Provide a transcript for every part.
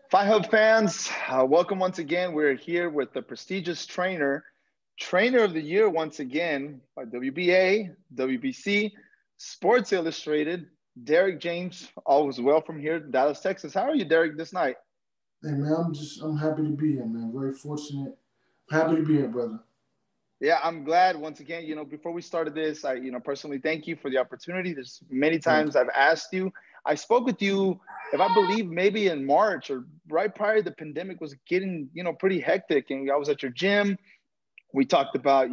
Fight Hub fans, welcome once again. We're here with the prestigious trainer of the year once again by WBA, WBC, Sports Illustrated, Derrick James. Always well from here, Dallas, Texas. How are you, Derrick, this night? Hey man, I'm happy to be here, man. Very fortunate. Happy to be here, brother. Yeah, I'm glad once again. Before we started this, I personally thank you for the opportunity. There's many times I've asked you. I spoke with you, if I believe, maybe in March or right prior to the pandemic was getting, pretty hectic. And I was at your gym. We talked about,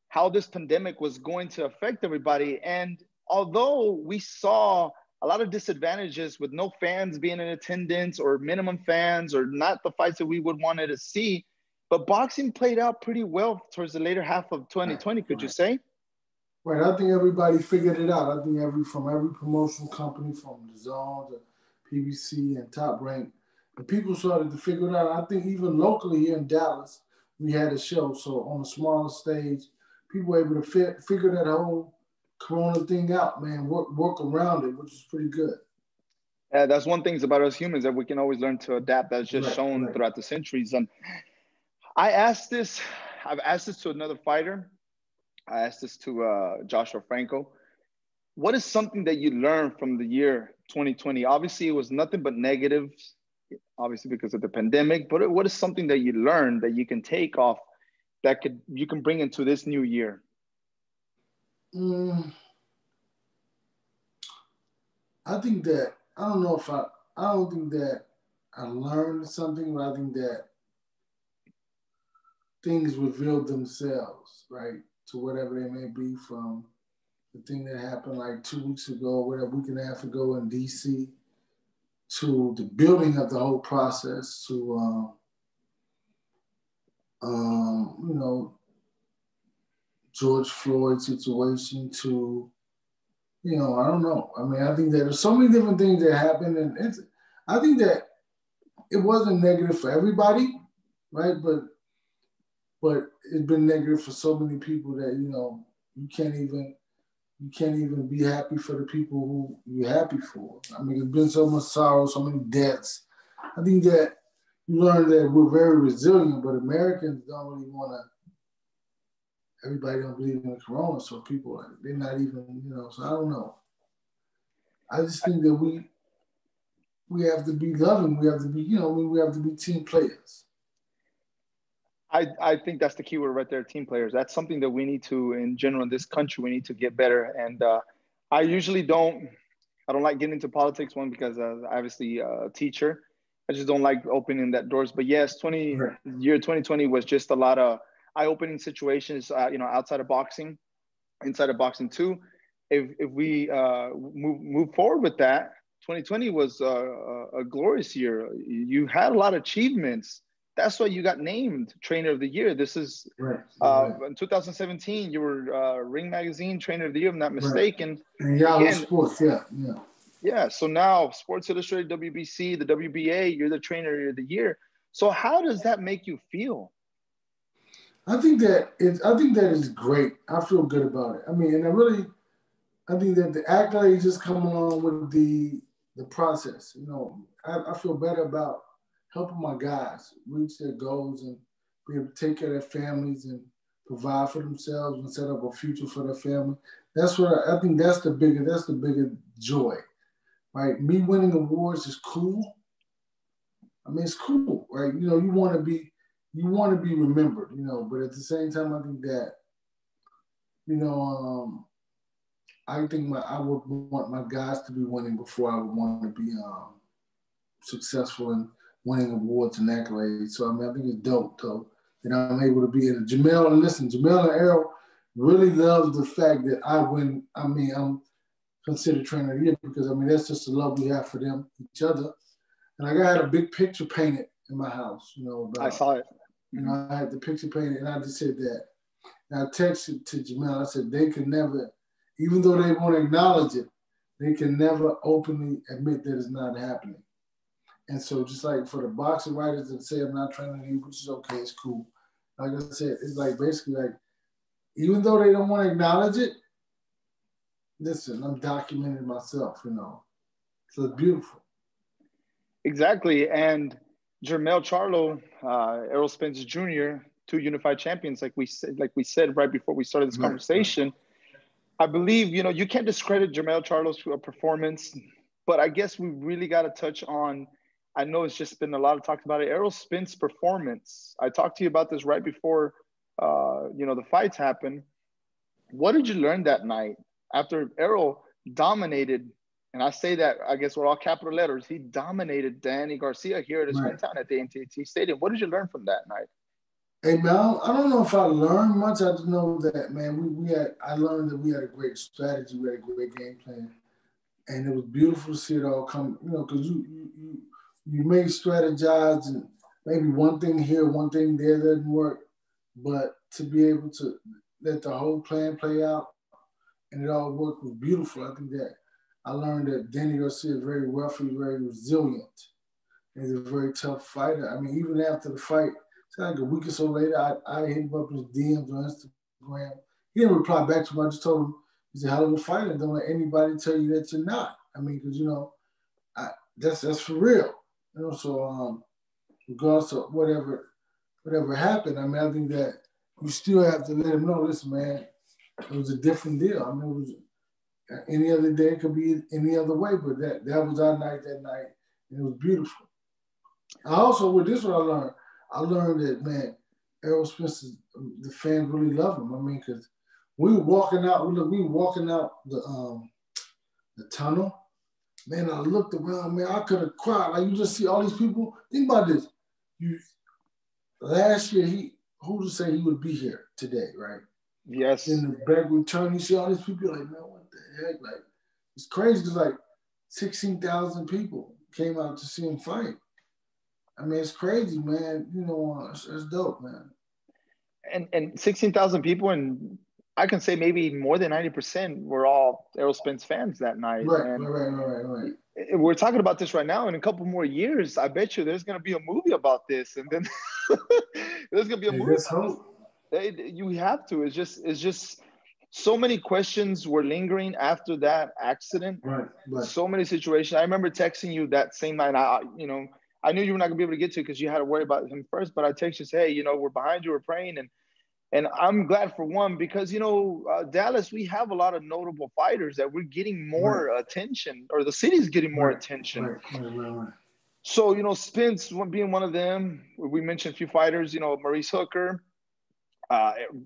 how this pandemic was going to affect everybody. And although we saw a lot of disadvantages with no fans being in attendance or minimum fans or not the fights that we would wanted to see, but boxing played out pretty well towards the later half of 2020, could you say? Right. I think everybody figured it out. I think every promotional company, from the Zone to PBC and Top Rank, the people started to figure it out. I think even locally here in Dallas, we had a show. So on a smaller stage, people were able to figure that whole Corona thing out, man, work around it, which is pretty good. Yeah, that's one thing about us humans, that we can always learn to adapt. That's just shown throughout the centuries. And I've asked this to another fighter. I asked this to Joshua Franco. What is something that you learned from the year 2020? Obviously, it was nothing but negatives, obviously because of the pandemic. But what is something that you learned that you can take off, that you can bring into this new year? I think that I don't think that I learned something, but I think that things revealed themselves, right, to whatever they may be, from the thing that happened like 2 weeks ago, or a week and a half ago in DC, to the building of the whole process, to George Floyd situation, to I don't know. I mean, I think that there's so many different things that happened, and I think that it wasn't negative for everybody, right? But it's been negative for so many people that you can't even be happy for the people who you're happy for. I mean, there's been so much sorrow, so many deaths. I think that you learn that we're very resilient, but Americans don't really want to. Everybody don't believe in the corona, so people, they're not even, so I don't know. I just think that we have to be loving. We have to be, we have to be team players. I think that's the key word right there, team players. That's something that we need to, in general, in this country, we need to get better. And I usually don't like getting into politics, one, because obviously a teacher. I just don't like opening that doors. But yes, year 2020 was just a lot of eye-opening situations, outside of boxing, inside of boxing too. If we move forward with that, 2020 was a glorious year. You had a lot of achievements. That's why you got named Trainer of the Year. This is in 2017. You were Ring Magazine Trainer of the Year, if I'm not mistaken. And Yahoo Sports, yeah. Yeah. So now Sports Illustrated, WBC, the WBA, you're the Trainer of the Year. So how does that make you feel? I think that is great. I feel good about it. I mean, and I think that the accolades just come along with the process. I feel better about helping my guys reach their goals and be able to take care of their families and provide for themselves and set up a future for their family. That's what I think. That's the bigger joy, right? Me winning awards is cool. I mean, it's cool, right? You want to be remembered, but at the same time, I think that, I would want my guys to be winning before I would want to be successful in winning awards and accolades. So, I mean, I think it's dope, though, that I'm able to be in it. Jamel and Errol really love the fact that I win. I mean, I'm considered Trainer of the Year because, I mean, that's just the love we have for them, each other. And I had a big picture painted in my house, I saw it. I had the picture painted, and I just said that. And I texted to Jamel. I said they can never, even though they want to acknowledge it, they can never openly admit that it's not happening. And so, just like for the boxing writers that say I'm not training you, which is okay, it's cool. Like I said, it's like basically like, even though they don't want to acknowledge it, listen, I'm documenting myself, So it's beautiful. Exactly. And Jermel Charlo, Errol Spence Jr., two unified champions, like we said right before we started this Right, right. conversation. I believe, you can't discredit Jermel Charlo's performance, but I guess we really got to touch on. I know it's just been a lot of talk about it. Errol Spence performance. I talked to you about this right before, the fights happened. What did you learn that night after Errol dominated? And I say that, I guess, with all capital letters. He dominated Danny Garcia here at his Right. hometown at the NTT Stadium. What did you learn from that night? Hey man, I don't know if I learned much. I just know that man, I learned that we had a great strategy, we had a great game plan, and it was beautiful to see it all come. Because you may strategize and maybe one thing here, one thing there doesn't work, but to be able to let the whole plan play out and it all worked was beautiful. I think that I learned that Danny Garcia is very wealthy, very resilient. He's a very tough fighter. I mean, even after the fight, it's like a week or so later, I hit him up in his DMs on Instagram. He didn't reply back to me. I just told him he's a hell of a fighter. Don't let anybody tell you that you're not. I mean, because that's for real. So regardless of whatever happened, I mean, I think that you still have to let him know, listen, man, it was a different deal. I mean, it was any other day, it could be any other way, but that was our night that night, and it was beautiful. I also, with this one, I learned that, man, Errol Spence, the fans really love him. I mean, because we were walking out, the tunnel. Man, I looked around, man, I could have cried. Like, you just see all these people. Think about this. Last year, who to say he would be here today, right? Yes. In the back return, you see all these people like, man, what the heck? Like, it's crazy because, like, 16,000 people came out to see him fight. I mean, it's crazy, man. It's dope, man. And 16,000 people, and I can say maybe more than 90% were all Errol Spence fans that night. Right. And Right. we're talking about this right now. In a couple more years, I bet you there's going to be a movie about this. And then there's going to be a Hey, movie let's about hope. this. You have to. It's just so many questions were lingering after that accident. Right. So many situations. I remember texting you that same night. I knew you were not gonna be able to get to it because you had to worry about him first. But I texted you, say, hey, we're behind you, we're praying, and I'm glad for one because Dallas, we have a lot of notable fighters that we're getting Right. more attention, or the city's getting more Right. attention. Right. So Spence being one of them. We mentioned a few fighters. Maurice Hooker,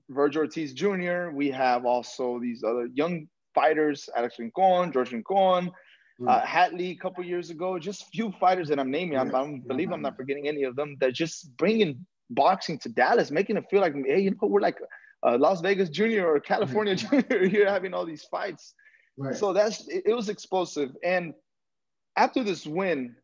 Verge Ortiz Jr. We have also these other young fighters, Alex Rincon, George Rincon, Right. Hatley a couple years ago. Just few fighters that I'm naming. I believe I'm not forgetting any of them. That just bringing boxing to Dallas, making it feel like, hey, we're like Las Vegas Junior or California Junior here having all these fights. Right. So it was explosive. And after this win,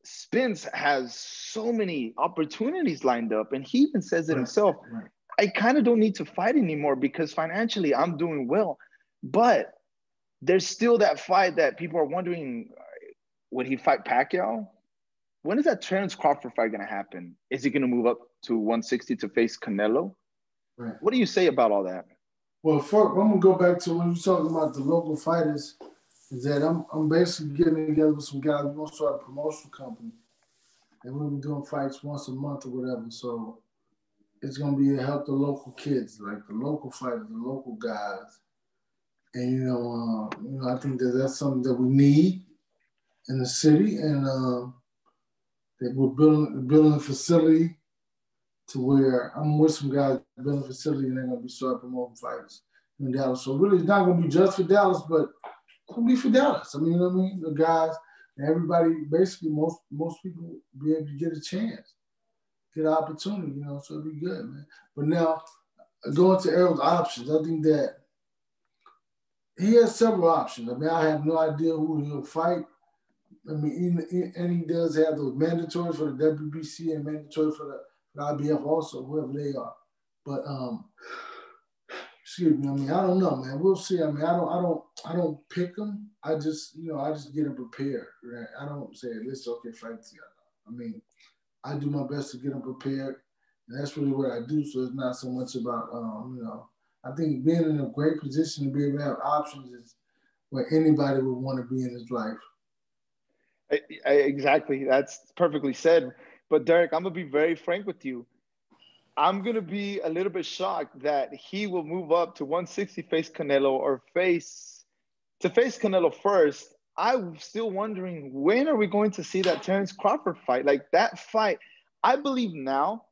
Spence has so many opportunities lined up, and he even says it himself. Right. I kind of don't need to fight anymore because financially I'm doing well. But there's still that fight that people are wondering, would he fight Pacquiao? When is that Terence Crawford fight going to happen? Is he going to move up to 160 to face Canelo? Right. What do you say about all that? Well, first, I'm going to go back to when you're talking about the local fighters, is that I'm basically getting together with some guys. We're going to start a promotional company. And we'll be doing fights once a month or whatever. So it's going to be to help the local kids, like the local fighters, the local guys. And, I think that's something that we need in the city. And that we're building a facility to where I'm with some guys building a facility and they're going to be starting promoting fights in Dallas. So really, it's not going to be just for Dallas, but it's going to be for Dallas. I mean, you know what I mean? The guys and everybody, basically, most people be able to get a chance, get an opportunity, so it'll be good, man. But now, going to Errol's options, I think that he has several options. I mean, I have no idea who he'll fight. I mean, and he does have those mandatories for the WBC and mandatories for the IBF also, whoever they are. But excuse me. I mean, I don't know, man. We'll see. I mean, I don't pick them. I just get them prepared. Right? I don't say, let's fight together. I mean, I do my best to get them prepared, and that's really what I do. So it's not so much about I think being in a great position to be able to have options is where anybody would want to be in his life. Exactly. That's perfectly said. But Derek, I'm gonna be very frank with you. I'm gonna be a little bit shocked that he will move up to 160 face Canelo or face Canelo first. I'm still wondering when are we going to see that Terence Crawford fight? Like that fight, I believe now.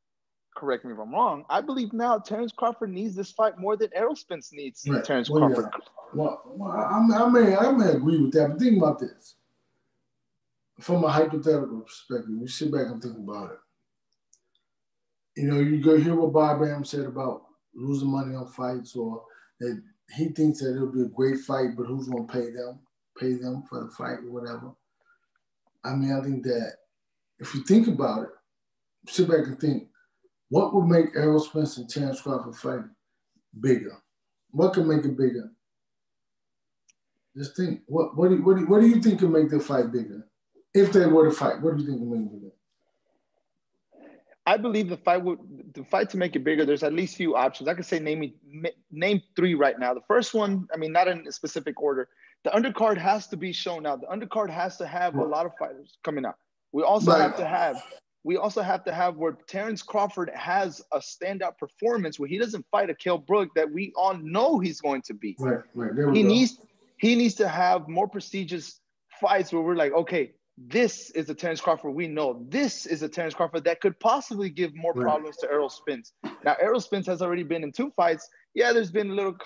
Correct me if I'm wrong. I believe now Terence Crawford needs this fight more than Errol Spence needs Right. Terence Well, Crawford. yeah. Well, I may agree with that, but think about this. From a hypothetical perspective, you sit back and think about it. You go hear what Bob Arum said about losing money on fights, or that he thinks that it'll be a great fight, but who's going to pay them for the fight or whatever. I mean, I think that if you think about it, sit back and think, what would make Errol Spence and Terence Crawford fight bigger? What could make it bigger? Just think. What do you think could make the fight bigger? If they were to fight, what do you think would make it bigger? I believe the fight to make it bigger. There's at least few options. I could say name three right now. The first one, I mean, not in a specific order. The undercard has to be shown out. The undercard has to have a lot of fighters coming out. We also Right. have to have where Terence Crawford has a standout performance where he doesn't fight a Kell Brook that we all know he's going to beat. Right. There we He go. needs to have more prestigious fights where we're like, okay, this is the Terence Crawford we know. This is a Terence Crawford that could possibly give more problems to Errol Spence. Now, Errol Spence has already been in 2 fights. Yeah, there's been a little,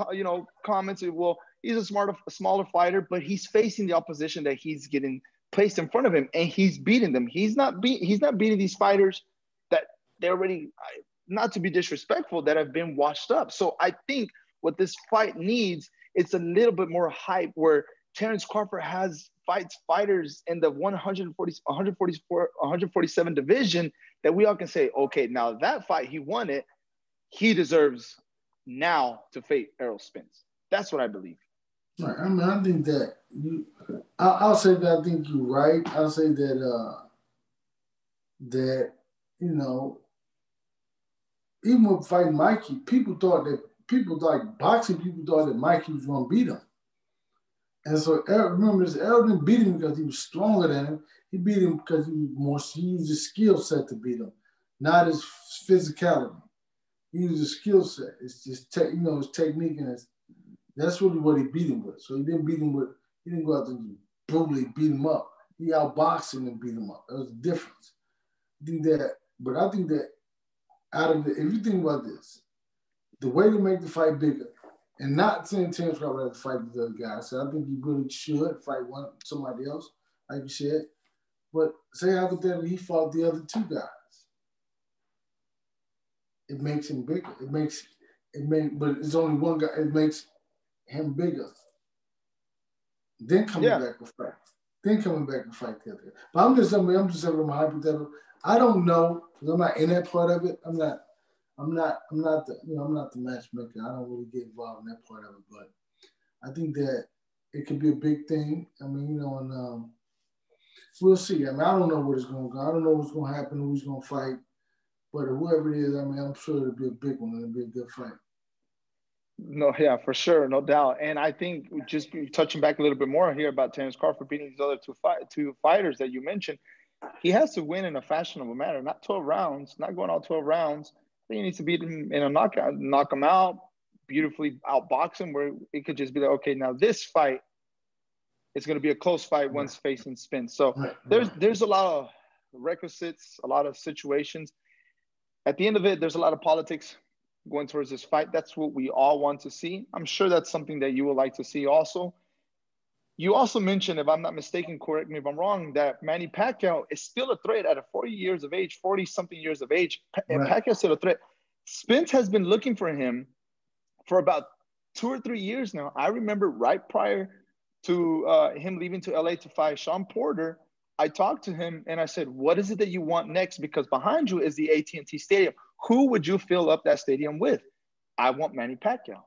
comments. Well, he's a smaller fighter, but he's facing the opposition that he's getting placed in front of him, and he's beating them. He's not beating these fighters that they're already, not to be disrespectful, that have been washed up. So I think what this fight needs, it's a little bit more hype where Terence Crawford fights fighters in the 147 division that we all can say, okay, now that fight, he won it. He deserves now to face Errol Spence. That's what I believe. Right. I mean, I think that I'll say that I think you're right. I'll say that even with fighting Mikey, people thought boxing people thought that Mikey was going to beat him. And so remember, Errol didn't beat him because he was stronger than him. He beat him because he used his skill set to beat him, not his physicality. He used his skill set. It's just his technique, and that's really what he beat him with. So he didn't go out there and brutally beat him up. He outboxed him and beat him up. That was the difference. I think that if you think about this, the way to make the fight bigger, and not saying Terence Crawford has to fight the other guy. So I think he really should fight somebody else, like you said. But say hypothetically he fought the other 2 guys. It makes him bigger. But it's only one guy. It makes him bigger. Then coming back and fight. Then coming back and fight the other guy. But I'm just saying my hypothetical. I don't know because I'm not in that part of it. I'm not the matchmaker. I don't really get involved in that part of it, but I think that it could be a big thing. I mean, and we'll see. I mean, I don't know where it's going to go. I don't know what's going to happen, who's going to fight, but whoever it is, I mean, I'm sure it'll be a big one and it'll be a good fight. No, yeah, for sure, no doubt. And I think just touching back a little bit more here about Terence Crawford beating these other two fighters that you mentioned, he has to win in a fashionable manner, not 12 rounds, not going all 12 rounds. He needs to beat him in a knockout, knock him out, beautifully outbox him, where it could just be like, okay, now this fight is going to be a close fight once facing Spence. So there's a lot of requisites, a lot of situations. At the end of it, there's a lot of politics going towards this fight. That's what we all want to see. I'm sure that's something that you would like to see also. You also mentioned, if I'm not mistaken, correct me if I'm wrong, that Manny Pacquiao is still a threat at 40 something years of age. Pacquiao's still a threat. Spence has been looking for him for about 2 or 3 years now. I remember right prior to him leaving to LA to fight Sean Porter, I talked to him and I said, what is it that you want next? Because behind you is the AT&T Stadium. Who would you fill up that stadium with? I want Manny Pacquiao.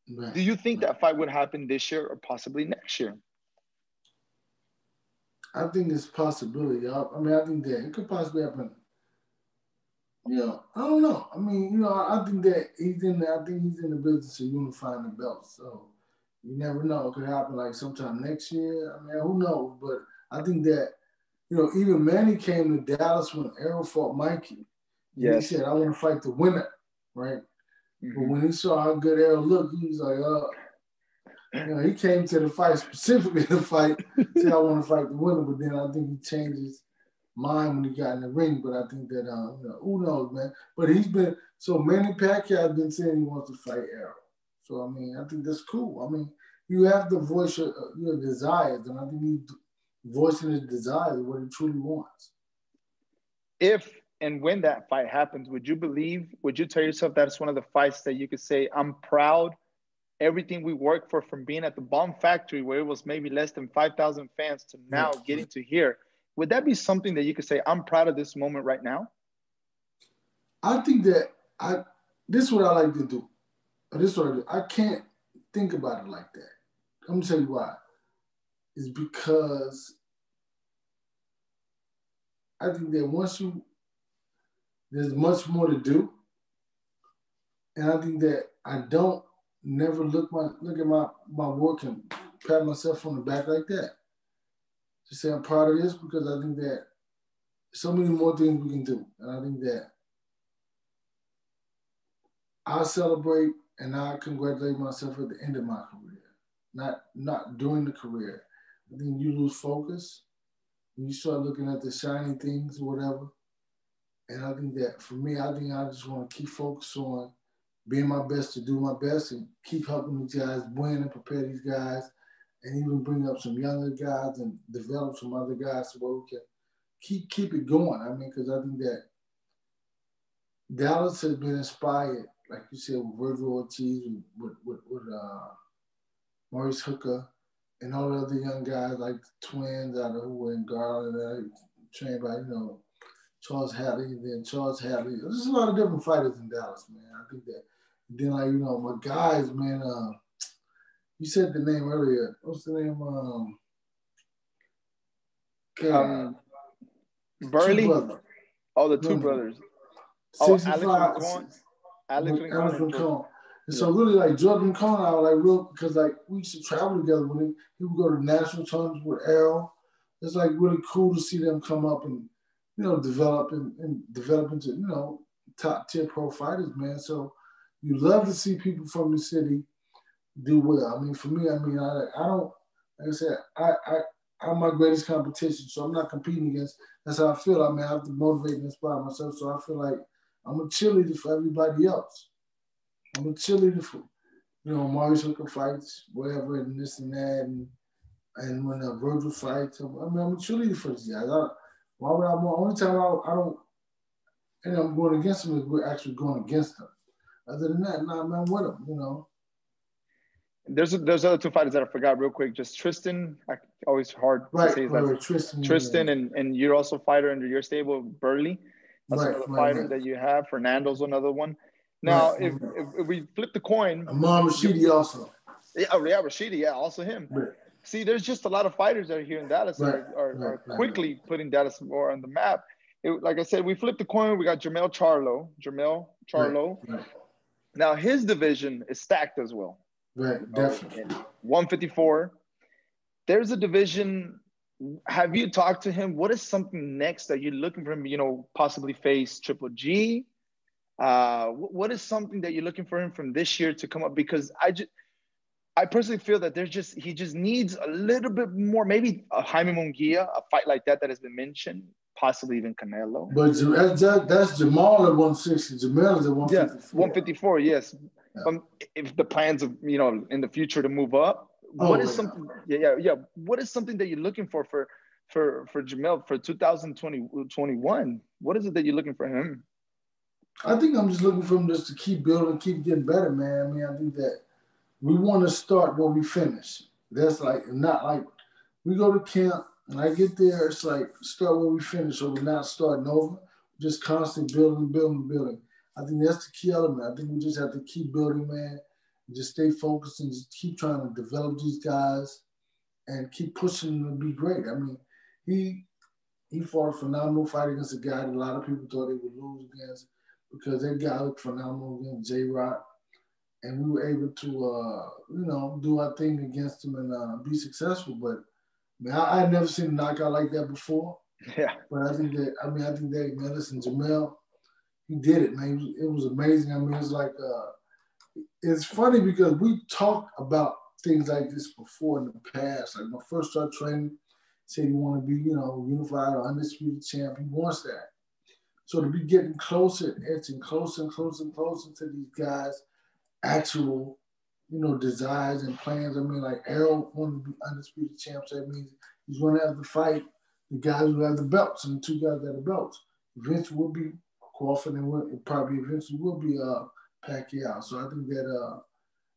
Right. Do you think that fight would happen this year or possibly next year? I think it's a possibility. I think that it could possibly happen. I don't know. I mean, I think that he's in the business of unifying the belts. So you never know. It could happen like sometime next year. I mean, who knows? But I think that, even Manny came to Dallas when Errol fought Mikey. And he Yes. said, I want to fight the winner, right? But when he saw how good Errol looked, he was like, he came to the fight specifically to fight, said, I want to fight the winner. But then I think he changed his mind when he got in the ring. But I think that, who knows, man? But Manny Pacquiao has been saying he wants to fight Errol. So, I mean, I think that's cool. I mean, you have to voice your desires, and I think he's voicing his desires, what he truly wants. If and when that fight happens, would you tell yourself that's one of the fights that you could say, I'm proud, everything we worked for, from being at the Bomb Factory where it was maybe less than 5,000 fans to now getting to here? Would that be something that you could say, I'm proud of this moment right now? I think that this is what I like to do. This is what I do. I can't think about it like that. I'm going to tell you why. It's because I think that there's much more to do. And I think that I don't never look at my work and pat myself on the back like that. To say I'm proud of this, because I think that so many more things we can do. And I think that I'll celebrate and I'll congratulate myself at the end of my career, not during the career. I think you lose focus. You start looking at the shiny things or whatever. And I think that for me, I think I just want to keep focused on being my best to do my best and keep helping these guys win and prepare these guys, and even bring up some younger guys and develop some other guys so we can keep it going. I mean, because I think that Dallas has been inspired, like you said, with Virgil Ortiz, with Maurice Hooker, and all the other young guys like the twins out of who were in Garland, trained by, Charles Hadley, then Charles Hadley. There's a lot of different fighters in Dallas, man. I think that. Then, my guys, man, you said the name earlier. What's the name? Burley? Oh, the two brothers. Oh, Alex Rincon. And so really, like, Jordan Rincon, I was like real, because like we used to travel together when he would go to national tournaments with Errol. It's like really cool to see them come up and, develop into, top tier pro fighters, man. So you love to see people from the city do well. I mean, for me, I don't, like I said, I'm my greatest competition, so I'm not competing against. That's how I feel. I mean, I have to motivate and inspire myself. So I feel like I'm a cheerleader for everybody else. I'm a cheerleader for, Maurice Hooker fights, whatever, and this and that, and when Virgil fights. I'm a cheerleader for these guys. Why would I? Only time I don't, and I'm going against them is we're actually going against them. Other than that, nah, man, I'm with them. There's other two fighters that I forgot real quick. Just Tristan, always hard to say. Tristan, and you're also a fighter under your stable, Burley. That's another fighter that you have. Fernando's another one. Now, if we flip the coin, Amon Rashidi also. Yeah, Rashidi, yeah, also him. Right. See, there's just a lot of fighters that are here in Dallas that are quickly putting Dallas more on the map. Like I said, we flipped the coin. We got Jamel Charlo. Right. Now, his division is stacked as well. Right, definitely. 154. There's a division. Have you talked to him? What is something next that you're looking for him, possibly face Triple G? What is something that you're looking for him from this year to come up? Because I personally feel that he just needs a little bit more, maybe a Jaime Munguia, a fight like that has been mentioned, possibly even Canelo. But that's Jamal at 160. Jamel is at 154. Yeah, 154, yes. Yeah. If the plans of, in the future to move up, what is something that you're looking for Jamel for 2021? What is it that you're looking for him? I think I'm just looking for him just to keep building, keep getting better, man. I mean, I think that we want to start where we finish. That's not like we go to camp and I get there, it's like start where we finish, so we're not starting over, just constantly building. I think that's the key element. I think we just have to keep building, man, and just stay focused and just keep trying to develop these guys and keep pushing them to be great. I mean, he fought a phenomenal fight against a guy that a lot of people thought he would lose against because that guy looked phenomenal against J-Rock. And we were able to, do our thing against him and be successful. But Man, I'd never seen a knockout like that before. Yeah. But I think that, man, listen, Jamel, he did it, man. It was amazing. I mean, it's like, it's funny because we talked about things like this before in the past. Like, when I first started training, said he wanted to be, unified or undisputed champ. He wants that. So to be getting closer, edging closer and closer and closer to these guys' actual, desires and plans. I mean, like Errol wanted to be undisputed champs. That means he's going to have to fight the guys who have the belts, and the two guys that have the belts. Eventually will be Crawford, and it probably eventually will be Pacquiao. So I think that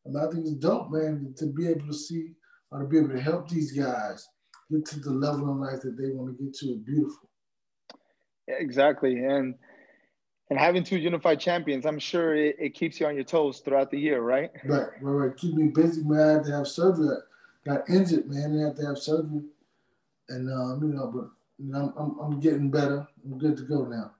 I think it's dope, man, to be able to see or to be able to help these guys get to the level in life that they want to get to is beautiful. Exactly. And having two unified champions, I'm sure it keeps you on your toes throughout the year, right? Right. Keep me busy, man. I had to have surgery. I got injured, man. I had to have surgery. And, but I'm getting better. I'm good to go now.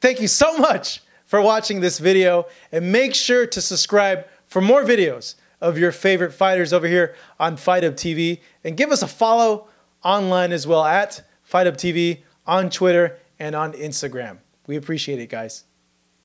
Thank you so much for watching this video. And make sure to subscribe for more videos of your favorite fighters over here on Fight Up TV. And give us a follow online as well at Fight Up TV on Twitter and on Instagram. We appreciate it, guys.